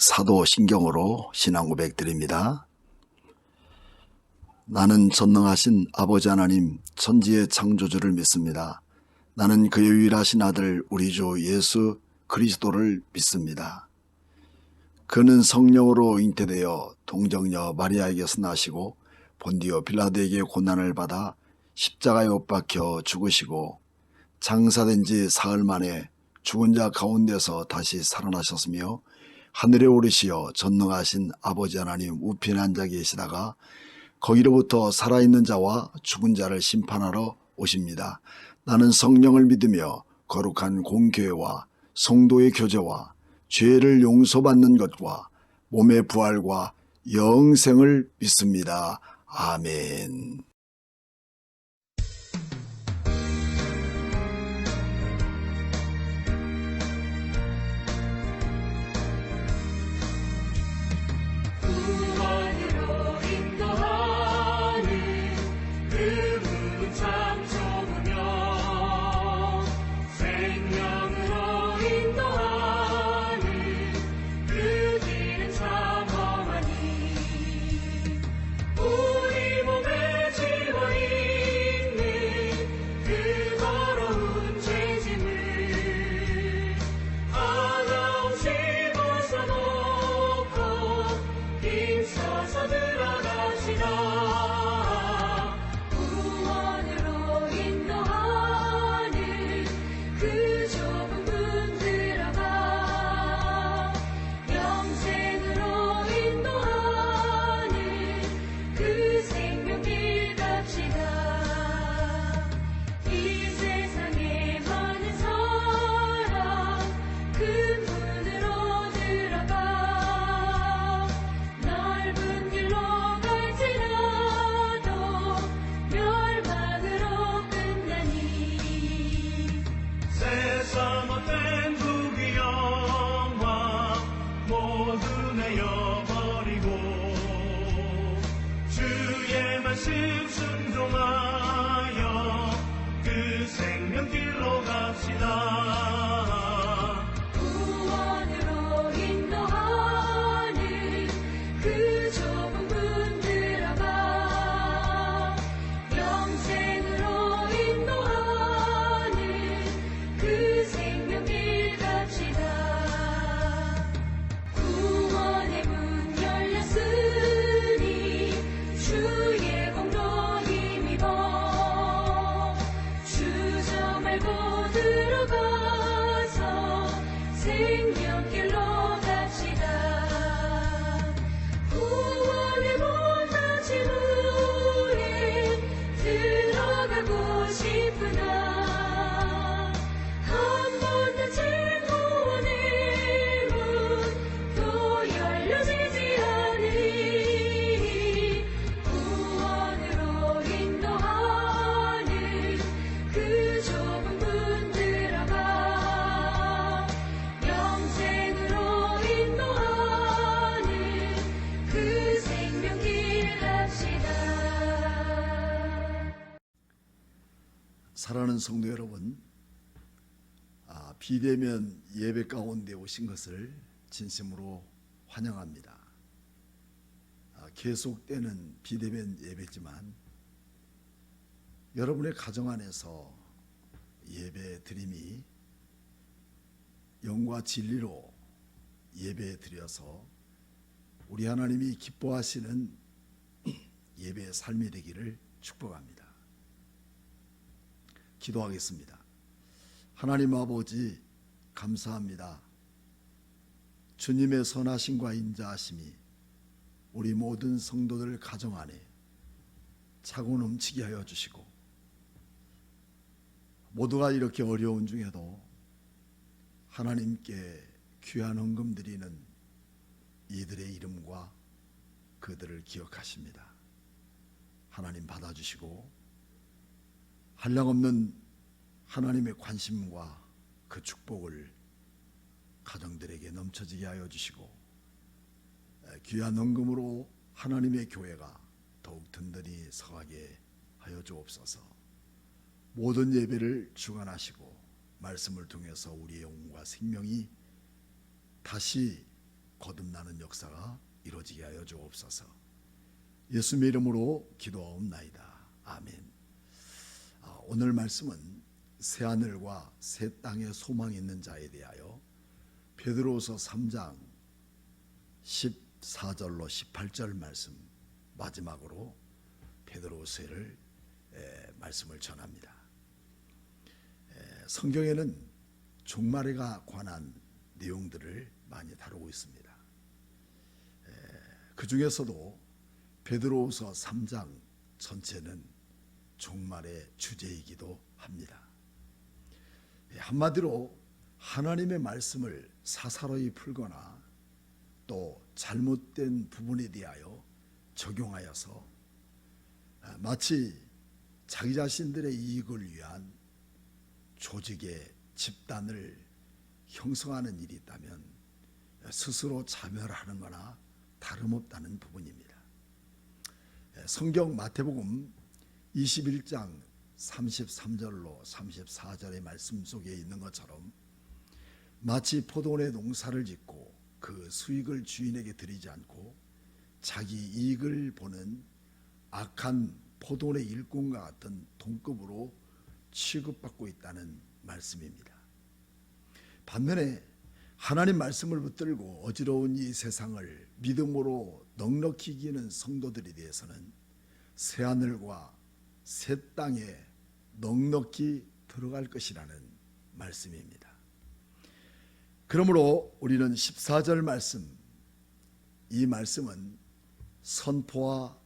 사도신경으로 신앙 고백 드립니다. 나는 전능하신 아버지 하나님 천지의 창조주를 믿습니다. 나는 그의 유일하신 아들 우리 주 예수 그리스도를 믿습니다. 그는 성령으로 잉태되어 동정녀 마리아에게서 나시고 본디오 빌라도에게 고난을 받아 십자가에 못 박혀 죽으시고 장사된 지 사흘 만에 죽은 자 가운데서 다시 살아나셨으며 하늘에 오르시어 전능하신 아버지 하나님 우편에 앉아 계시다가 거기로부터 살아있는 자와 죽은 자를 심판하러 오십니다. 나는 성령을 믿으며 거룩한 공교회와 성도의 교제와 죄를 용서받는 것과 몸의 부활과 영생을 믿습니다. 아멘. 순종하여 그 생명길로 갑시다. 구원으로 인도하는 그 좁은 문 들어가 영생으로 인도하는 그 생명길 갑시다. 구원의 문 열렸으니 주의 공로 힘입어 주저 말고 들어가서 생명길로 갑시다. 구원의 문 닫힌 후에 들어가고 싶으나 한 번 닫힌 구원의 문 또 열려지지 않으니 구원으로 인도하는 그 좁은 문 들어가 영생으로 인도하는 그 생명길 갑시다. 사랑하는 성도 여러분, 비대면 예배 가운데 오신 것을 진심으로 환영합니다. 계속되는 비대면 예배지만 여러분의 가정 안에서 예배 드림이 영과 진리로 예배 드려서 우리 하나님이 기뻐하시는 예배의 삶이 되기를 축복합니다. 기도하겠습니다. 하나님 아버지 감사합니다. 주님의 선하심과 인자하심이 우리 모든 성도들 가정 안에 차고 넘치게 하여 주시고 모두가 이렇게 어려운 중에도 하나님께 귀한 헌금 드리는 이들의 이름과 그들을 기억하십니다. 하나님 받아주시고 한량없는 하나님의 관심과 그 축복을 가정들에게 넘쳐지게 하여 주시고 귀한 헌금으로 하나님의 교회가 더욱 든든히 서가게 하여 주옵소서. 모든 예배를 주관하시고 말씀을 통해서 우리의 영과 생명이 다시 거듭나는 역사가 이루어지게 하여 주옵소서. 예수님의 이름으로 기도하옵나이다. 아멘. 오늘 말씀은 새하늘과 새 땅에 소망이 있는 자에 대하여 베드로후서 3장 14절로 18절 말씀 마지막으로 베드로후서를 말씀을 전합니다. 성경에는 종말에 관한 내용들을 많이 다루고 있습니다. 그 중에서도 베드로후서 3장 전체는 종말의 주제이기도 합니다. 한마디로 하나님의 말씀을 사사로이 풀거나 또 잘못된 부분에 대하여 적용하여서 마치 자기 자신들의 이익을 위한 조직의 집단을 형성하는 일이 있다면 스스로 자멸하는 거나 다름없다는 부분입니다. 성경 마태복음 21장 33절로 34절의 말씀 속에 있는 것처럼 마치 포도원에 농사를 짓고 그 수익을 주인에게 드리지 않고 자기 이익을 보는 악한 포도원의 일꾼과 같은 동급으로 취급받고 있다는 말씀입니다. 반면에 하나님 말씀을 붙들고 어지러운 이 세상을 믿음으로 넉넉히 이기는 성도들에 대해서는 새하늘과 새 땅에 넉넉히 들어갈 것이라는 말씀입니다. 그러므로 우리는 14절 말씀, 이 말씀은 선포와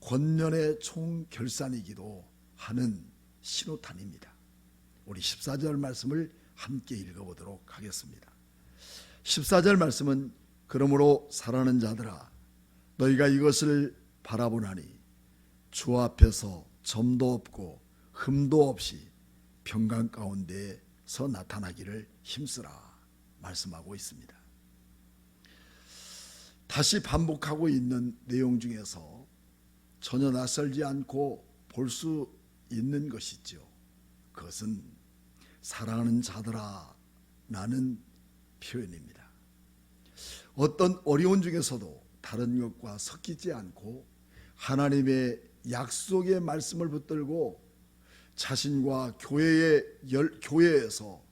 권면의 총결산이기도 하는 신호탄입니다. 우리 14절 말씀을 함께 읽어보도록 하겠습니다. 14절 말씀은 그러므로 사랑하는 자들아 너희가 이것을 바라보나니 주 앞에서 점도 없고 흠도 없이 평강 가운데서 나타나기를 힘쓰라 말씀하고 있습니다. 다시 반복하고 있는 내용 중에서 전혀 낯설지 않고 볼 수 있는 것이죠. 그것은 사랑하는 자들아 라는 표현입니다. 어떤 어려운 중에서도 다른 것과 섞이지 않고 하나님의 약속의 말씀을 붙들고 자신과 교회에서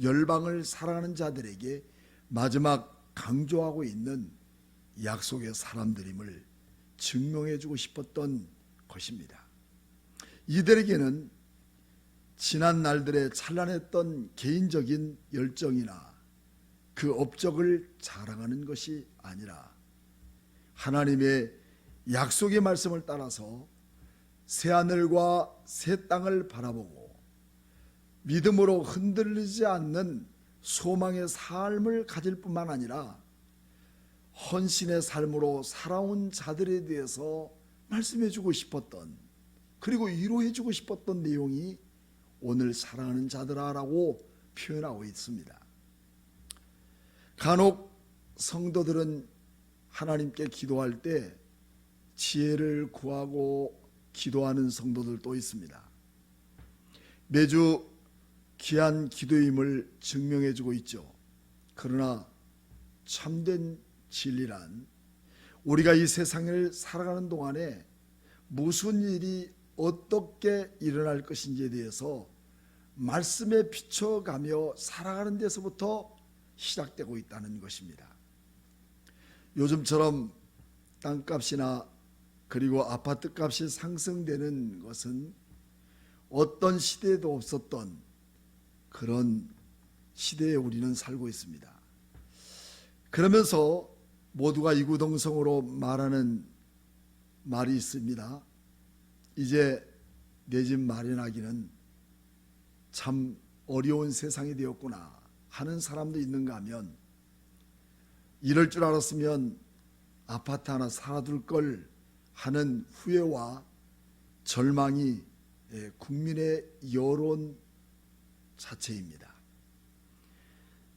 열방을 사랑하는 자들에게 마지막 강조하고 있는 약속의 사람들임을 증명해 주고 싶었던 것입니다. 이들에게는 지난 날들에 찬란했던 개인적인 열정이나 그 업적을 자랑하는 것이 아니라 하나님의 약속의 말씀을 따라서 새하늘과 새 땅을 바라보고 믿음으로 흔들리지 않는 소망의 삶을 가질 뿐만 아니라 헌신의 삶으로 살아온 자들에 대해서 말씀해 주고 싶었던, 그리고 위로해 주고 싶었던 내용이 오늘 사랑하는 자들아라고 표현하고 있습니다. 간혹 성도들은 하나님께 기도할 때 지혜를 구하고 기도하는 성도들도 있습니다. 매주 귀한 기도임을 증명해 주고 있죠. 그러나 참된 진리란 우리가 이 세상을 살아가는 동안에 무슨 일이 어떻게 일어날 것인지에 대해서 말씀에 비춰가며 살아가는 데서부터 시작되고 있다는 것입니다. 요즘처럼 땅값이나 그리고 아파트값이 상승되는 것은 어떤 시대에도 없었던 그런 시대에 우리는 살고 있습니다. 그러면서 모두가 이구동성으로 말하는 말이 있습니다. 이제 내 집 마련하기는 참 어려운 세상이 되었구나 하는 사람도 있는가 하면, 이럴 줄 알았으면 아파트 하나 살아둘 걸 하는 후회와 절망이 국민의 여론 자체입니다.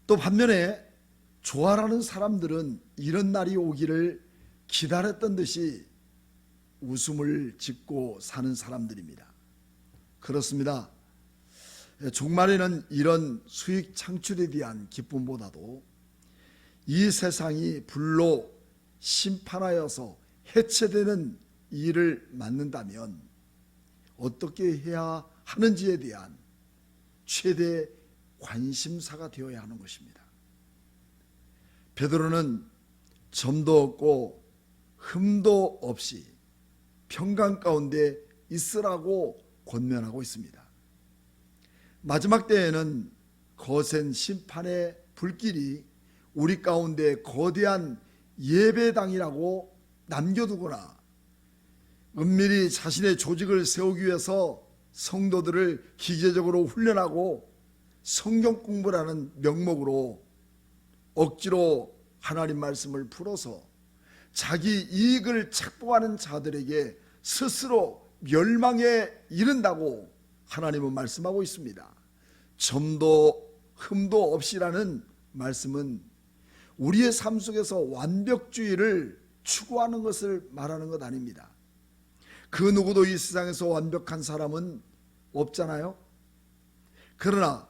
또 반면에 좋아하는 사람들은 이런 날이 오기를 기다렸던 듯이 웃음을 짓고 사는 사람들입니다. 그렇습니다. 종말에는 이런 수익 창출에 대한 기쁨보다도 이 세상이 불로 심판하여서 해체되는 일을 맡는다면 어떻게 해야 하는지에 대한 최대 관심사가 되어야 하는 것입니다. 베드로는 점도 없고 흠도 없이 평강 가운데 있으라고 권면하고 있습니다. 마지막 때에는 거센 심판의 불길이 우리 가운데 거대한 예배당이라고 남겨두거나 은밀히 자신의 조직을 세우기 위해서 성도들을 기계적으로 훈련하고 성경 공부라는 명목으로 억지로 하나님 말씀을 풀어서 자기 이익을 착보하는 자들에게 스스로 멸망에 이른다고 하나님은 말씀하고 있습니다. 점도 흠도 없이라는 말씀은 우리의 삶 속에서 완벽주의를 추구하는 것을 말하는 것 아닙니다. 그 누구도 이 세상에서 완벽한 사람은 없잖아요. 그러나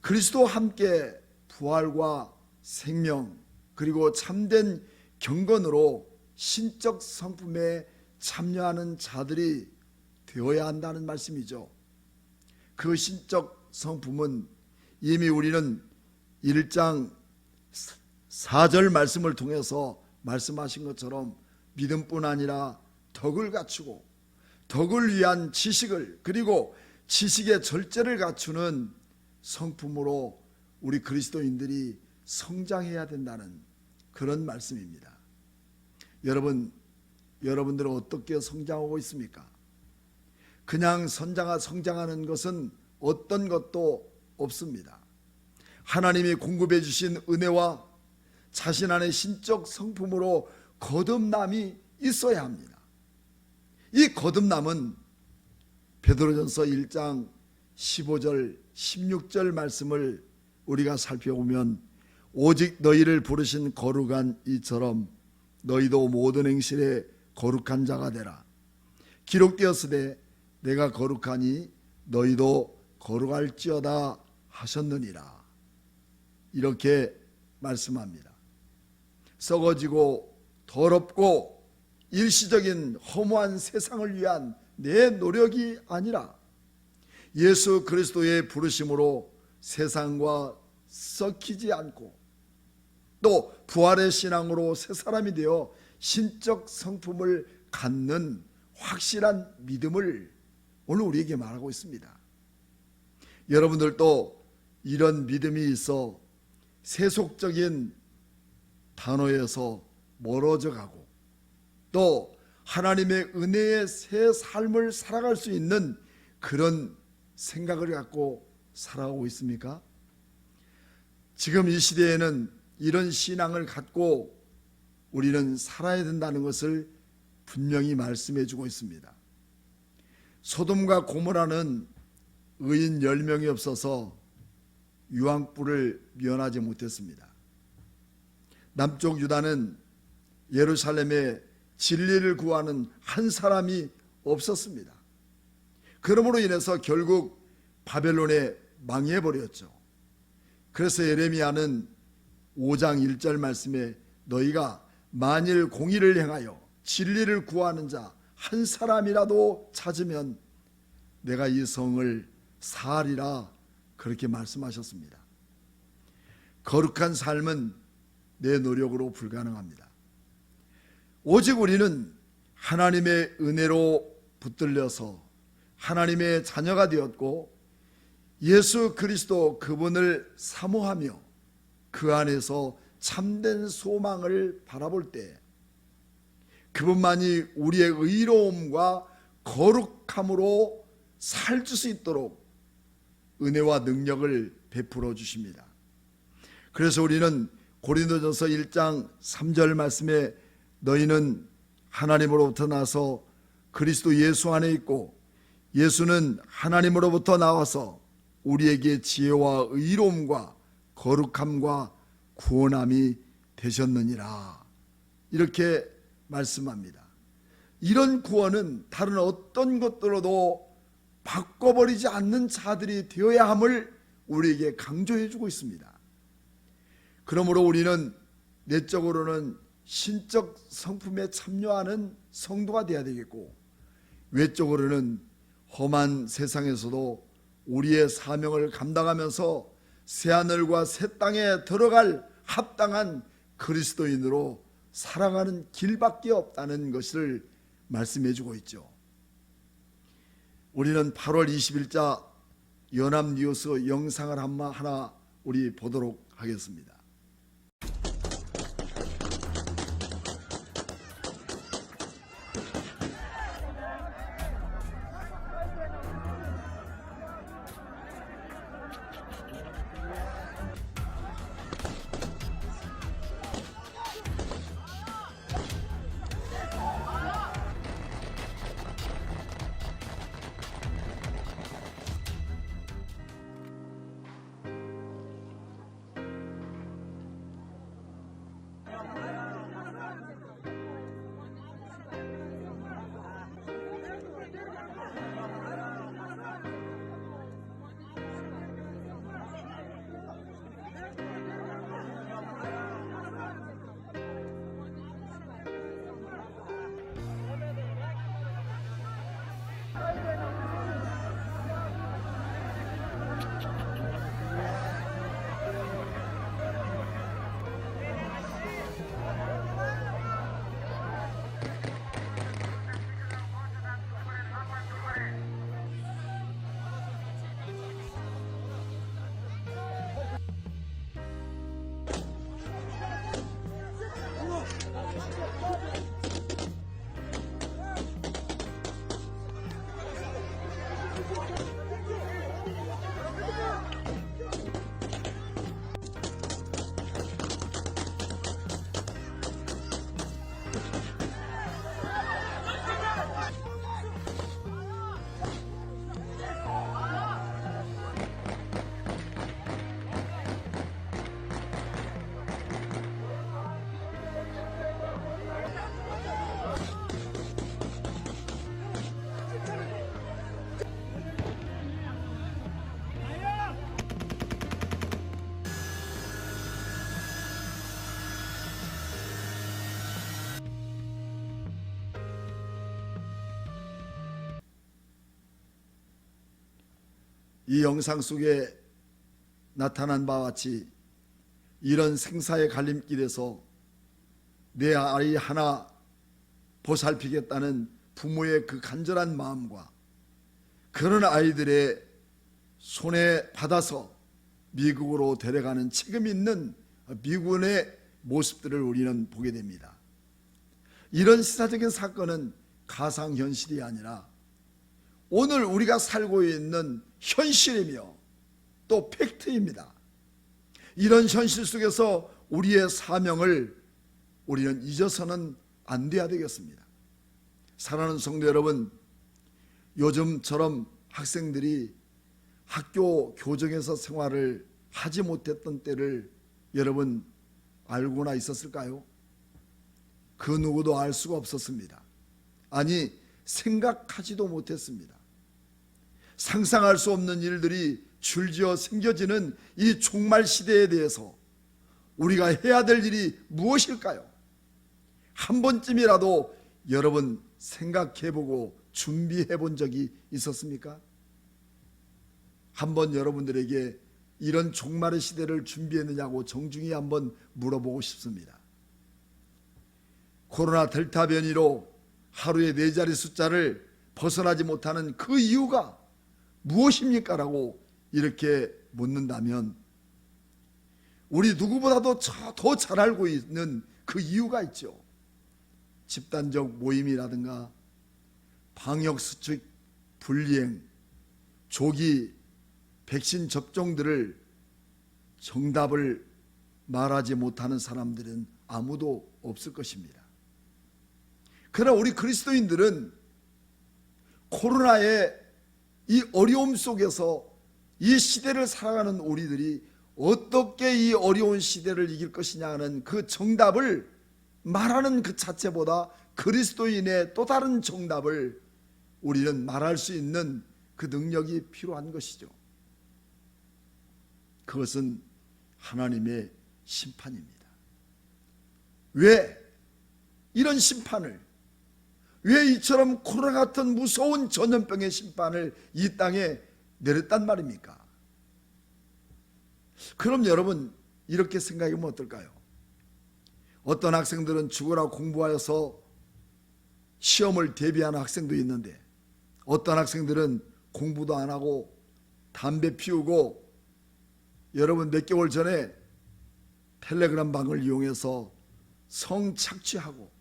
그리스도와 함께 부활과 생명 그리고 참된 경건으로 신적 성품에 참여하는 자들이 되어야 한다는 말씀이죠. 그 신적 성품은 이미 우리는 1장 4절 말씀을 통해서 말씀하신 것처럼 믿음뿐 아니라 덕을 갖추고 덕을 위한 지식을 그리고 지식의 절제를 갖추는 성품으로 우리 그리스도인들이 성장해야 된다는 그런 말씀입니다. 여러분들은 어떻게 성장하고 있습니까? 그냥 성장하는 것은 어떤 것도 없습니다. 하나님이 공급해 주신 은혜와 자신 안의 신적 성품으로 거듭남이 있어야 합니다. 이 거듭남은 베드로전서 1장 15절 16절 말씀을 우리가 살펴보면 오직 너희를 부르신 거룩한 이처럼 너희도 모든 행실에 거룩한 자가 되라. 기록되었으되 내가 거룩하니 너희도 거룩할지어다 하셨느니라. 이렇게 말씀합니다. 썩어지고 더럽고 일시적인 허무한 세상을 위한 내 노력이 아니라 예수 그리스도의 부르심으로 세상과 썩히지 않고 또 부활의 신앙으로 새 사람이 되어 신적 성품을 갖는 확실한 믿음을 오늘 우리에게 말하고 있습니다. 여러분들도 이런 믿음이 있어 세속적인 단어에서 멀어져 가고 또 하나님의 은혜의 새 삶을 살아갈 수 있는 그런 생각을 갖고 살아가고 있습니까? 지금 이 시대에는 이런 신앙을 갖고 우리는 살아야 된다는 것을 분명히 말씀해 주고 있습니다. 소돔과 고모라는 의인 10명이 없어서 유황불을 면하지 못했습니다. 남쪽 유다는 예루살렘에 진리를 구하는 한 사람이 없었습니다. 그러므로 인해서 결국 바벨론에 망해버렸죠. 그래서 예레미야는 5장 1절 말씀에 너희가 만일 공의를 행하여 진리를 구하는 자 한 사람이라도 찾으면 내가 이 성을 사하리라 그렇게 말씀하셨습니다. 거룩한 삶은 내 노력으로 불가능합니다. 오직 우리는 하나님의 은혜로 붙들려서 하나님의 자녀가 되었고 예수 그리스도 그분을 사모하며 그 안에서 참된 소망을 바라볼 때 그분만이 우리의 의로움과 거룩함으로 살 수 있도록 은혜와 능력을 베풀어 주십니다. 그래서 우리는 고린도전서 1장 3절 말씀에 너희는 하나님으로부터 나서 그리스도 예수 안에 있고 예수는 하나님으로부터 나와서 우리에게 지혜와 의로움과 거룩함과 구원함이 되셨느니라 이렇게 말씀합니다. 이런 구원은 다른 어떤 것들로도 바꿔버리지 않는 자들이 되어야 함을 우리에게 강조해 주고 있습니다. 그러므로 우리는 내적으로는 신적 성품에 참여하는 성도가 되어야 되겠고, 외적으로는 험한 세상에서도 우리의 사명을 감당하면서 새하늘과 새 땅에 들어갈 합당한 그리스도인으로 살아가는 길밖에 없다는 것을 말씀해 주고 있죠. 우리는 8월 20일자 연합뉴스 영상을 하나 우리 보도록 하겠습니다. 이 영상 속에 나타난 바와 같이 이런 생사의 갈림길에서 내 아이 하나 보살피겠다는 부모의 그 간절한 마음과 그런 아이들의 손에 받아서 미국으로 데려가는 책임 있는 미군의 모습들을 우리는 보게 됩니다. 이런 시사적인 사건은 가상현실이 아니라 오늘 우리가 살고 있는 현실이며 또 팩트입니다. 이런 현실 속에서 우리의 사명을 우리는 잊어서는 안 돼야 되겠습니다. 사랑하는 성도 여러분, 요즘처럼 학생들이 학교 교정에서 생활을 하지 못했던 때를 여러분 알고나 있었을까요? 그 누구도 알 수가 없었습니다. 아니, 생각하지도 못했습니다. 상상할 수 없는 일들이 줄지어 생겨지는 이 종말 시대에 대해서 우리가 해야 될 일이 무엇일까요? 한 번쯤이라도 여러분 생각해보고 준비해본 적이 있었습니까? 한번 여러분들에게 이런 종말의 시대를 준비했느냐고 정중히 한번 물어보고 싶습니다. 코로나 델타 변이로 하루에 4자리 숫자를 벗어나지 못하는 그 이유가 무엇입니까? 라고 이렇게 묻는다면 우리 누구보다도 더 잘 알고 있는 그 이유가 있죠. 집단적 모임이라든가 방역수칙 불이행, 조기 백신 접종들을 정답을 말하지 못하는 사람들은 아무도 없을 것입니다. 그러나 우리 그리스도인들은 코로나의 이 어려움 속에서 이 시대를 살아가는 우리들이 어떻게 이 어려운 시대를 이길 것이냐 하는 그 정답을 말하는 그 자체보다 그리스도인의 또 다른 정답을 우리는 말할 수 있는 그 능력이 필요한 것이죠. 그것은 하나님의 심판입니다. 왜 이런 심판을, 왜 이처럼 코로나 같은 무서운 전염병의 심판을 이 땅에 내렸단 말입니까? 그럼 여러분 이렇게 생각하면 어떨까요? 어떤 학생들은 죽으라고 공부하여서 시험을 대비하는 학생도 있는데, 어떤 학생들은 공부도 안 하고 담배 피우고, 여러분 몇 개월 전에 텔레그램 방을 이용해서 성착취하고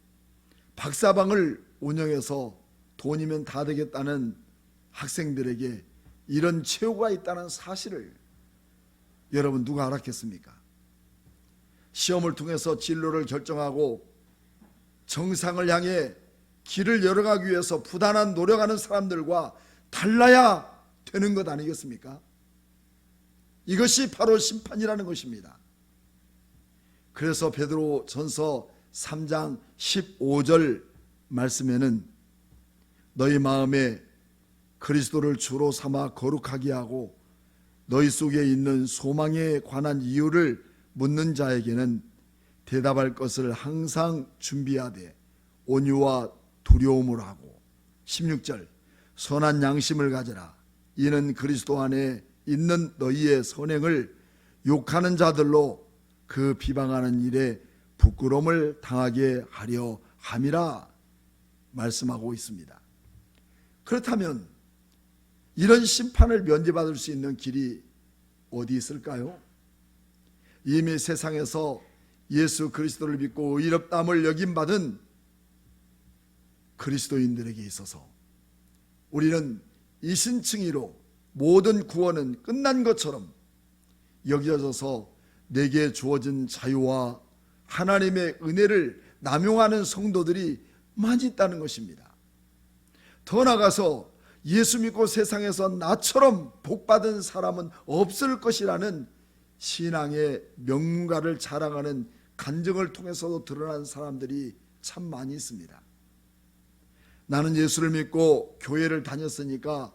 박사방을 운영해서 돈이면 다 되겠다는 학생들에게 이런 최후가 있다는 사실을 여러분 누가 알았겠습니까? 시험을 통해서 진로를 결정하고 정상을 향해 길을 열어가기 위해서 부단한 노력하는 사람들과 달라야 되는 것 아니겠습니까? 이것이 바로 심판이라는 것입니다. 그래서 베드로 전서 3장 15절 말씀에는 너희 마음에 그리스도를 주로 삼아 거룩하게 하고 너희 속에 있는 소망에 관한 이유를 묻는 자에게는 대답할 것을 항상 준비하되 온유와 두려움으로 하고, 16절 선한 양심을 가져라. 이는 그리스도 안에 있는 너희의 선행을 욕하는 자들로 그 비방하는 일에 부끄러움을 당하게 하려 함이라 말씀하고 있습니다. 그렇다면 이런 심판을 면제받을 수 있는 길이 어디 있을까요? 이미 세상에서 예수 그리스도를 믿고 의롭다함을 여김받은 그리스도인들에게 있어서 우리는 이신칭의로 모든 구원은 끝난 것처럼 여겨져서 내게 주어진 자유와 하나님의 은혜를 남용하는 성도들이 많이 있다는 것입니다. 더 나아가서 예수 믿고 세상에서 나처럼 복받은 사람은 없을 것이라는 신앙의 명문가를 자랑하는 간증을 통해서도 드러난 사람들이 참 많이 있습니다. 나는 예수를 믿고 교회를 다녔으니까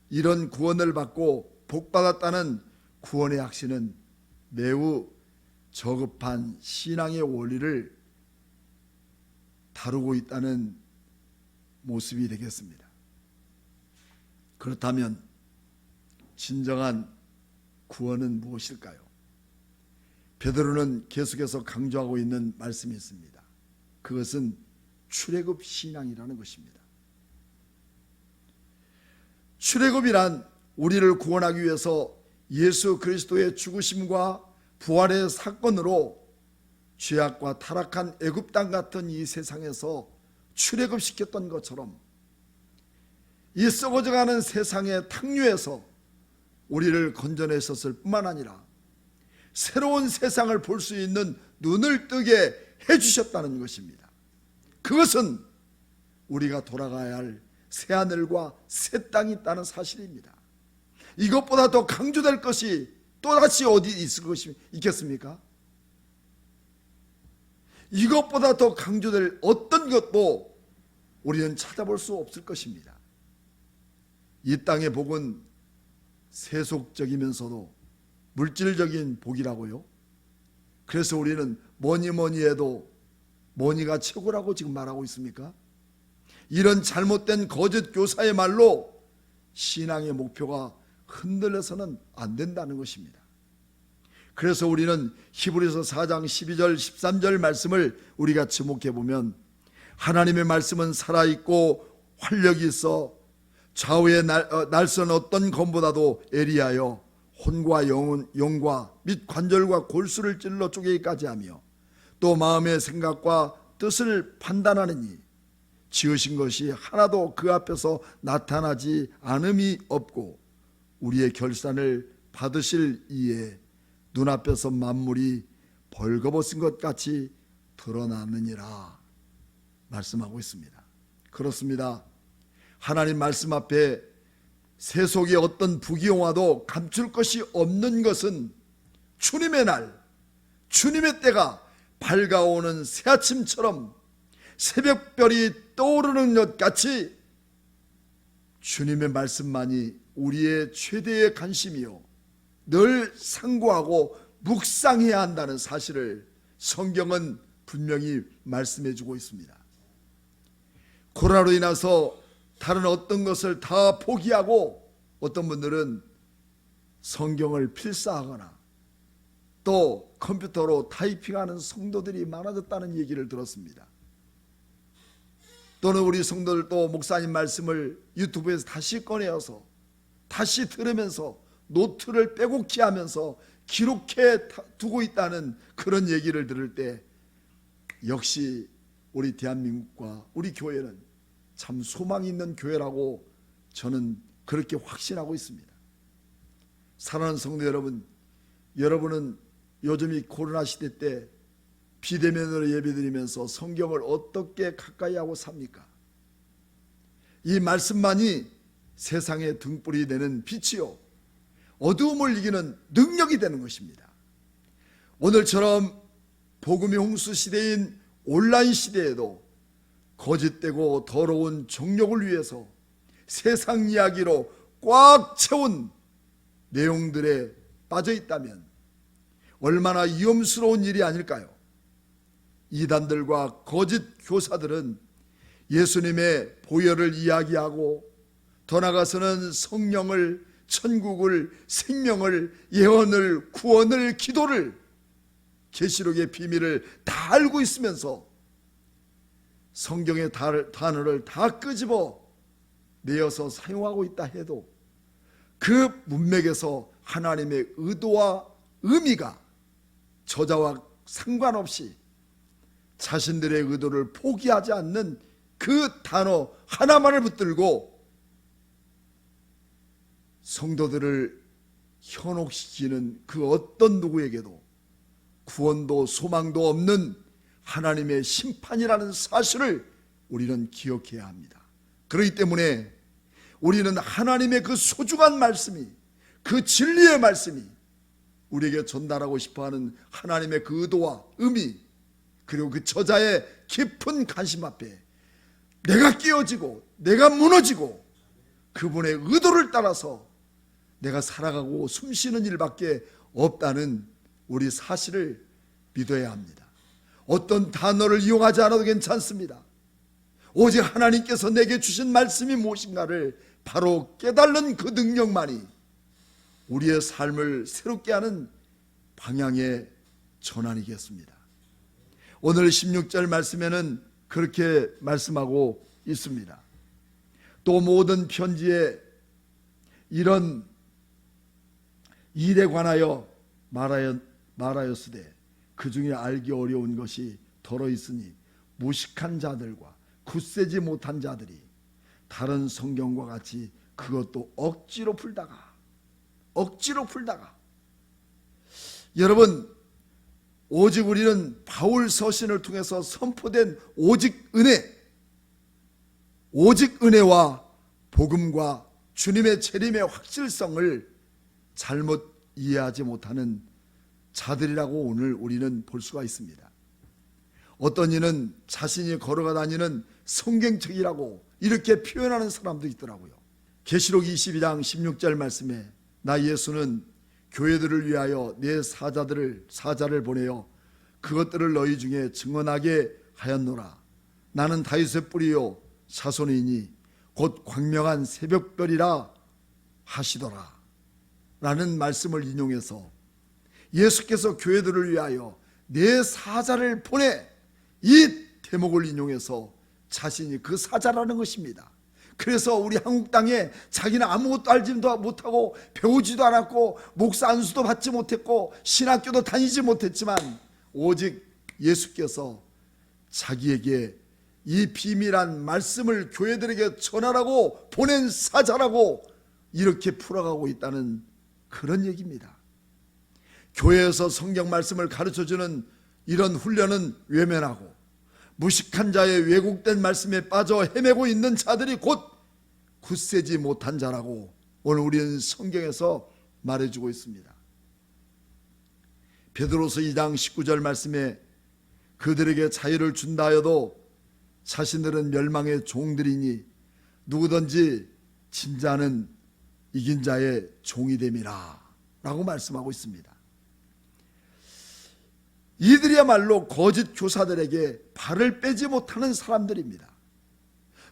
이런 구원을 받고 복받았다는 구원의 확신은 매우 저급한 신앙의 원리를 다루고 있다는 모습이 되겠습니다. 그렇다면 진정한 구원은 무엇일까요? 베드로는 계속해서 강조하고 있는 말씀이 있습니다. 그것은 출애굽 신앙이라는 것입니다. 출애굽이란 우리를 구원하기 위해서 예수 그리스도의 죽으심과 부활의 사건으로 죄악과 타락한 애굽 땅 같은 이 세상에서 출애굽시켰던 것처럼 이 썩어져가는 세상의 탕류에서 우리를 건져내셨을 뿐만 아니라 새로운 세상을 볼 수 있는 눈을 뜨게 해주셨다는 것입니다. 그것은 우리가 돌아가야 할 새하늘과 새 땅이 있다는 사실입니다. 이것보다 더 강조될 것이 또다시 어디 있을 것이 있겠습니까? 이것보다 더 강조될 어떤 것도 우리는 찾아볼 수 없을 것입니다. 이 땅의 복은 세속적이면서도 물질적인 복이라고요. 그래서 우리는 뭐니 해도 뭐니가 최고라고 지금 말하고 있습니까? 이런 잘못된 거짓 교사의 말로 신앙의 목표가 흔들려서는 안 된다는 것입니다. 그래서 우리는 히브리서 4장 12절 13절 말씀을 우리가 주목해 보면 하나님의 말씀은 살아있고 활력이 있어 좌우의 날선 어떤 검보다도 예리하여 혼과 영과 및 관절과 골수를 찔러 쪼개기까지 하며 또 마음의 생각과 뜻을 판단하느니 지으신 것이 하나도 그 앞에서 나타나지 않음이 없고 우리의 결산을 받으실 이에 눈앞에서 만물이 벌거벗은 것 같이 드러나느니라 말씀하고 있습니다. 그렇습니다. 하나님 말씀 앞에 세속의 어떤 부귀영화도 감출 것이 없는 것은 주님의 날, 주님의 때가 밝아오는 새아침처럼 새벽별이 떠오르는 것 같이 주님의 말씀만이 우리의 최대의 관심이요 늘 상고하고 묵상해야 한다는 사실을 성경은 분명히 말씀해 주고 있습니다. 코로나로 인해서 다른 어떤 것을 다 포기하고 어떤 분들은 성경을 필사하거나 또 컴퓨터로 타이핑하는 성도들이 많아졌다는 얘기를 들었습니다. 또는 우리 성도들도 목사님 말씀을 유튜브에서 다시 꺼내어서 다시 들으면서 노트를 빼곡히 하면서 기록해 두고 있다는 그런 얘기를 들을 때 역시 우리 대한민국과 우리 교회는 참 소망이 있는 교회라고 저는 그렇게 확신하고 있습니다. 사랑하는 성도 여러분, 여러분은 요즘 이 코로나 시대 때 비대면으로 예배드리면서 성경을 어떻게 가까이 하고 삽니까? 이 말씀만이 세상의 등불이 되는 빛이요 어두움을 이기는 능력이 되는 것입니다. 오늘처럼 복음의 홍수 시대인 온라인 시대에도 거짓되고 더러운 정욕을 위해서 세상 이야기로 꽉 채운 내용들에 빠져 있다면 얼마나 위험스러운 일이 아닐까요? 이단들과 거짓 교사들은 예수님의 보혈을 이야기하고 더 나아가서는 성령을, 천국을, 생명을, 예언을, 구원을, 기도를, 계시록의 비밀을 다 알고 있으면서 성경의 단어를 다 끄집어 내어서 사용하고 있다 해도 그 문맥에서 하나님의 의도와 의미가 저자와 상관없이 자신들의 의도를 포기하지 않는 그 단어 하나만을 붙들고 성도들을 현혹시키는 그 어떤 누구에게도 구원도 소망도 없는 하나님의 심판이라는 사실을 우리는 기억해야 합니다. 그렇기 때문에 우리는 하나님의 그 소중한 말씀이, 그 진리의 말씀이 우리에게 전달하고 싶어하는 하나님의 그 의도와 의미, 그리고 그 저자의 깊은 관심 앞에 내가 깨어지고 내가 무너지고 그분의 의도를 따라서 내가 살아가고 숨쉬는 일밖에 없다는 우리 사실을 믿어야 합니다. 어떤 단어를 이용하지 않아도 괜찮습니다. 오직 하나님께서 내게 주신 말씀이 무엇인가를 바로 깨달는 그 능력만이 우리의 삶을 새롭게 하는 방향의 전환이겠습니다. 오늘 16절 말씀에는 그렇게 말씀하고 있습니다. 또 모든 편지에 이런 일에 관하여 말하였으되 그 중에 알기 어려운 것이 더러 있으니 무식한 자들과 굳세지 못한 자들이 다른 성경과 같이 그것도 억지로 풀다가 여러분, 오직 우리는 바울 서신을 통해서 선포된 오직 은혜와 복음과 주님의 재림의 확실성을 잘못 이해하지 못하는 자들이라고 오늘 우리는 볼 수가 있습니다. 어떤 이는 자신이 걸어가 다니는 성경책이라고 이렇게 표현하는 사람도 있더라고요. 계시록 22장 16절 말씀에 나 예수는 교회들을 위하여 내 사자를 보내어 그것들을 너희 중에 증언하게 하였노라. 나는 다윗의 뿌리요 자손이니 곧 광명한 새벽별이라 하시더라 라는 말씀을 인용해서 예수께서 교회들을 위하여 내 사자를 보내, 이 대목을 인용해서 자신이 그 사자라는 것입니다. 그래서 우리 한국 땅에 자기는 아무것도 알지도 못하고 배우지도 않았고 목사 안수도 받지 못했고 신학교도 다니지 못했지만 오직 예수께서 자기에게 이 비밀한 말씀을 교회들에게 전하라고 보낸 사자라고 이렇게 풀어가고 있다는 그런 얘기입니다. 교회에서 성경 말씀을 가르쳐주는 이런 훈련은 외면하고 무식한 자의 왜곡된 말씀에 빠져 헤매고 있는 자들이 곧 굳세지 못한 자라고 오늘 우리는 성경에서 말해주고 있습니다. 베드로서 2장 19절 말씀에 그들에게 자유를 준다 하여도 자신들은 멸망의 종들이니 누구든지 진자는 이긴 자의 종이 됨이라 라고 말씀하고 있습니다. 이들이야말로 거짓 교사들에게 발을 빼지 못하는 사람들입니다.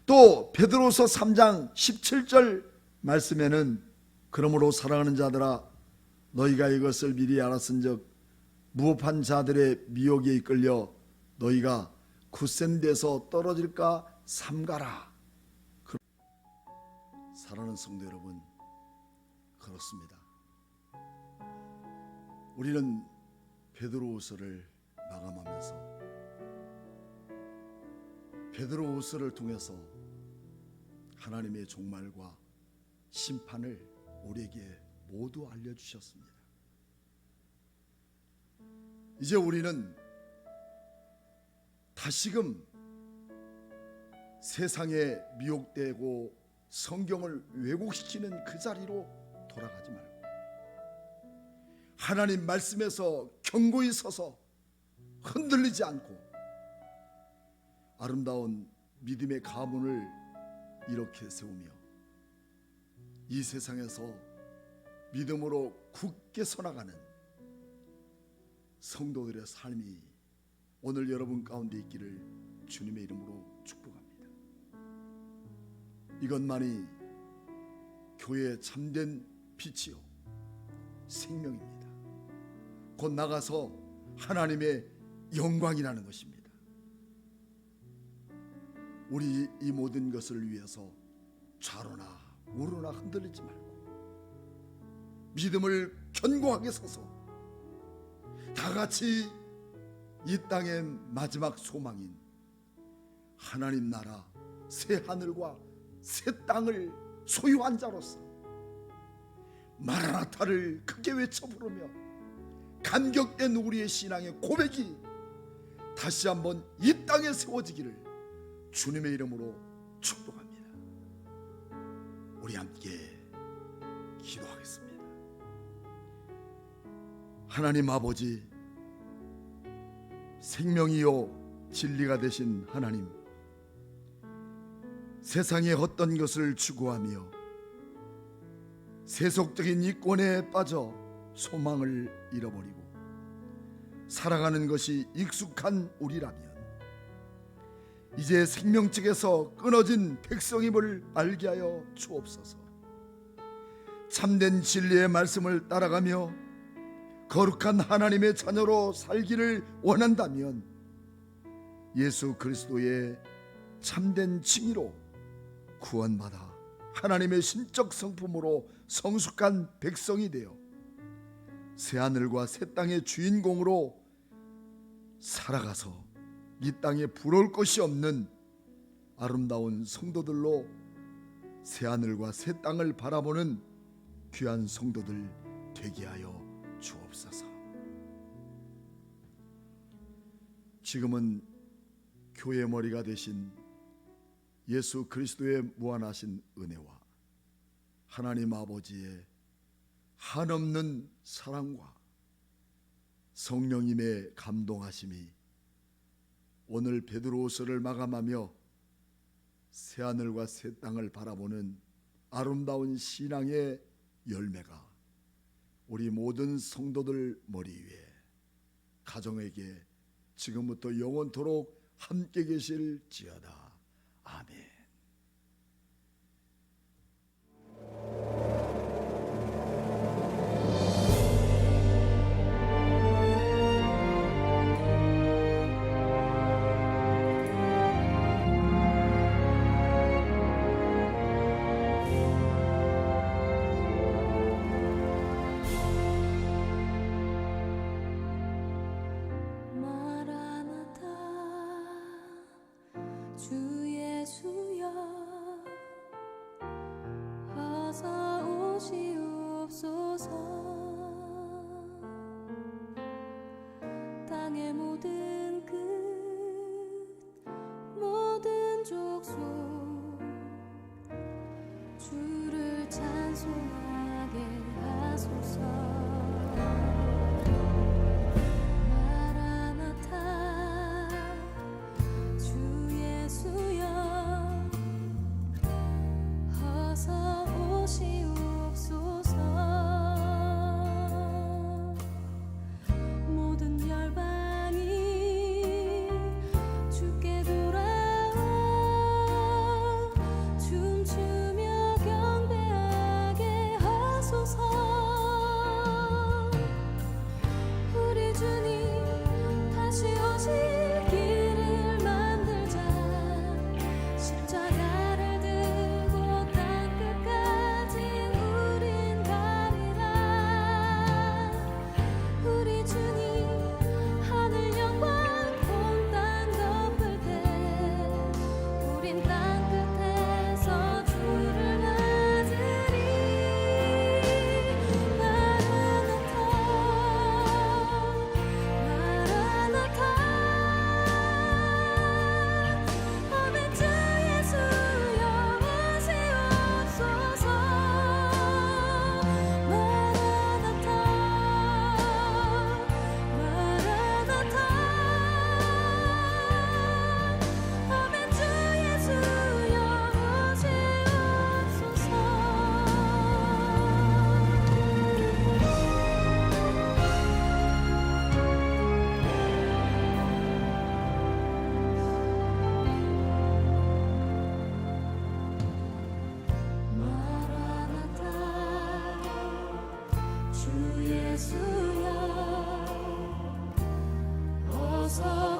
또 베드로서 3장 17절 말씀에는 그러므로 사랑하는 자들아 너희가 이것을 미리 알았은즉 무업한 자들의 미혹에 이끌려 너희가 굳센 데서 떨어질까 삼가라. 사랑하는 성도 여러분, 그렇습니다. 우리는 베드로후서를 마감하면서 베드로후서를 통해서 하나님의 종말과 심판을 우리에게 모두 알려주셨습니다. 이제 우리는 다시금 세상에 미혹되고 성경을 왜곡시키는 그 자리로 돌아가지 말고 하나님 말씀에서 견고히 서서 흔들리지 않고 아름다운 믿음의 가문을 이렇게 세우며 이 세상에서 믿음으로 굳게 서나가는 성도들의 삶이 오늘 여러분 가운데 있기를 주님의 이름으로 축복합니다. 이것만이 교회의 참된 빛이요 생명입니다. 곧 나가서 하나님의 영광이라는 것입니다. 우리 이 모든 것을 위해서 좌로나 우로나 흔들리지 말고 믿음을 견고하게 서서 다 같이 이 땅의 마지막 소망인 하나님 나라 새 하늘과 새 땅을 소유한 자로서 마라나타를 크게 외쳐 부르며 감격된 우리의 신앙의 고백이 다시 한번 이 땅에 세워지기를 주님의 이름으로 축복합니다. 우리 함께 기도하겠습니다. 하나님 아버지, 생명이요 진리가 되신 하나님, 세상의 어떤 것을 추구하며 세속적인 이권에 빠져 소망을 잃어버리고 살아가는 것이 익숙한 우리라면 이제 생명책에서 끊어진 백성임을 알게 하여 주옵소서. 참된 진리의 말씀을 따라가며 거룩한 하나님의 자녀로 살기를 원한다면 예수 그리스도의 참된 칭의로 구원받아 하나님의 신적 성품으로 성숙한 백성이 되어 새하늘과 새 땅의 주인공으로 살아가서 이 땅에 부러울 것이 없는 아름다운 성도들로 새하늘과 새 땅을 바라보는 귀한 성도들 되게 하여 주옵소서. 지금은 교회 머리가 되신 예수 그리스도의 무한하신 은혜와 하나님 아버지의 한없는 사랑과 성령님의 감동하심이 오늘 베드로후서를 마감하며 새하늘과 새 땅을 바라보는 아름다운 신앙의 열매가 우리 모든 성도들 머리 위에 가정에게 지금부터 영원토록 함께 계실지어다. 아멘. 마라나타 주 예수여 어서 오시옵소서. 땅의 모든 끝 모든 족속 주를 찬송하게 하소서. 마라나타 주 예수여 어서 오시옵소서. 모든 열방 주 예수여 어서